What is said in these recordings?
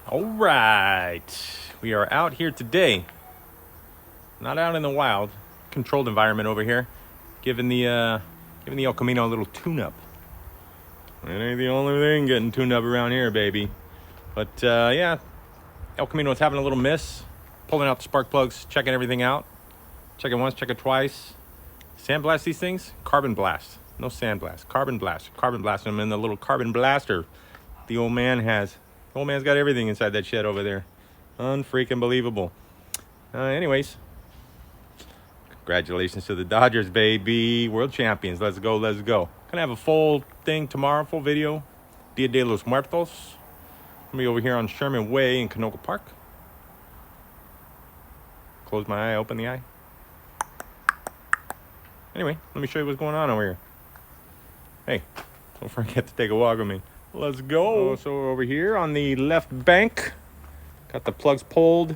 All right, we are out here today. Not out in the wild, controlled environment over here. Giving the El Camino a little tune-up. It ain't the only thing getting tuned up around here, baby. But yeah, El Camino's having a little miss. Pulling out the spark plugs, checking everything out. Check it once, check it twice. Sandblast these things? Carbon blast. No sandblast. Carbon blast. Carbon blast them in the little carbon blaster the old man has. The old man's got everything inside that shed over there. Unfreaking believable. Anyways, congratulations to the Dodgers, baby. World champions. Let's go, let's go. Gonna have a full thing tomorrow, full video. Dia de los Muertos. Gonna be over here on Sherman Way in Canoga Park. Close my eye, open the eye. Anyway, let me show you what's going on over here. Hey, don't forget to take a walk with me. Let's go. So over here on the left bank, got the plugs pulled.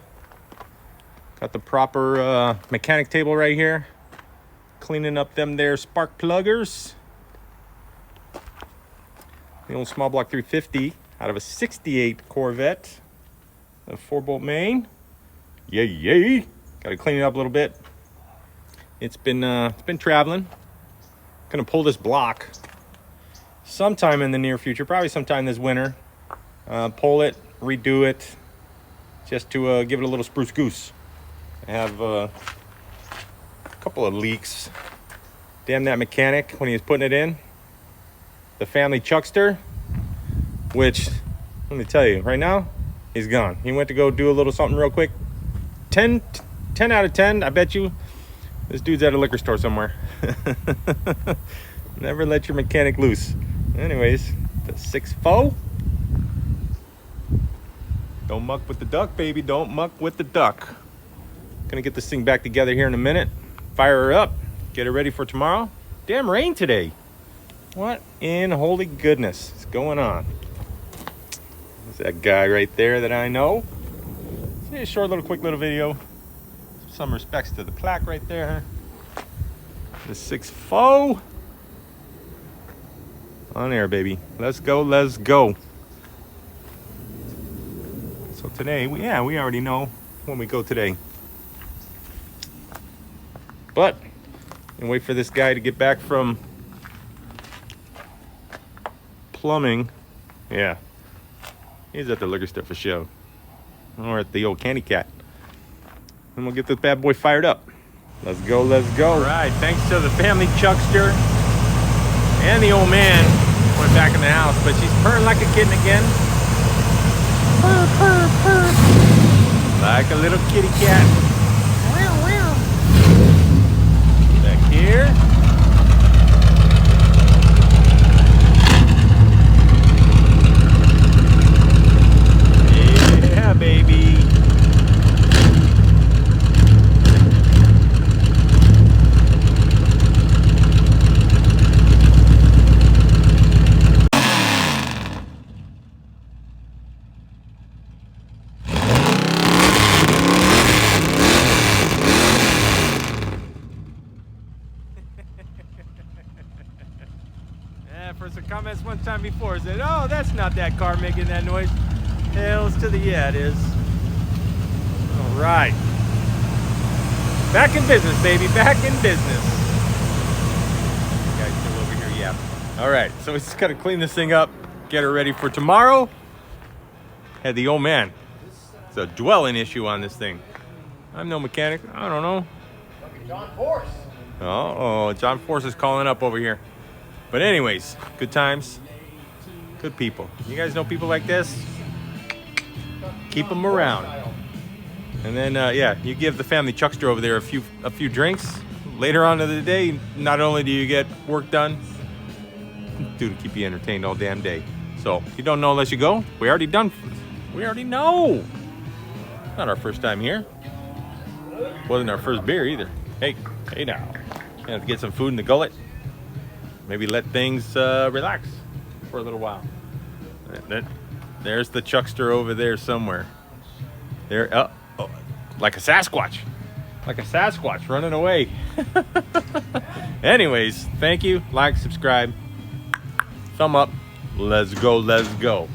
Got the proper mechanic table right here. Cleaning up them there spark pluggers. The old small block 350 out of a 68 Corvette. A 4-bolt main. Yay, yay. Got to clean it up a little bit. It's been traveling. Gonna pull this block sometime in the near future, probably sometime this winter. Pull it, redo it, just to give it a little spruce goose. I have a couple of leaks. Damn that mechanic when he was putting it in. The family Chuckster, which, let me tell you, right now, he's gone. He went to go do a little something real quick. 10 out of 10, I bet you, this dude's at a liquor store somewhere. Never let your mechanic loose. Anyways, the 6.4. Don't muck with the duck, baby. Don't muck with the duck. Gonna get this thing back together here in a minute. Fire her up. Get her ready for tomorrow. Damn rain today. What in holy goodness is going on? There's that guy right there that I know. See a short little quick little video. Some respects to the plaque right there. The 6.4. On air, baby. Let's go, let's go. So today, we already know when we go today. But, and wait for this guy to get back from plumbing. Yeah. He's at the liquor store for show. Or at the old Candy Cat. And we'll get this bad boy fired up. Let's go, let's go. All right, thanks to the family Chuckster and the old man went back in the house, but she's purring like a kitten again. Purr, purr, purr. Like a little kitty cat. Back here. Yeah, baby. For some comments one time before said, oh, that's not that car making that noise. Hells to the yeah, it is. All right. Back in business, baby. Back in business. You guys still over here, yeah. All right, so we just got to clean this thing up, get her ready for tomorrow. Had the old man. It's a dwelling issue on this thing. I'm no mechanic. I don't know. John Force. Oh, John Force is calling up over here. But anyways, good times, good people. You guys know people like this? Keep them around. And then, yeah, you give the family Chuckster over there a few drinks. Later on in the day, not only do you get work done, dude, keep you entertained all damn day. So, you don't know unless you go. We already know. Not our first time here. Wasn't our first beer either. Hey now. You have to get some food in the gullet. Maybe let things relax for a little while. There's the Chuckster over there somewhere. There, oh, like a Sasquatch. Like a Sasquatch running away. Anyways, thank you. Like, subscribe. Thumb up. Let's go, let's go.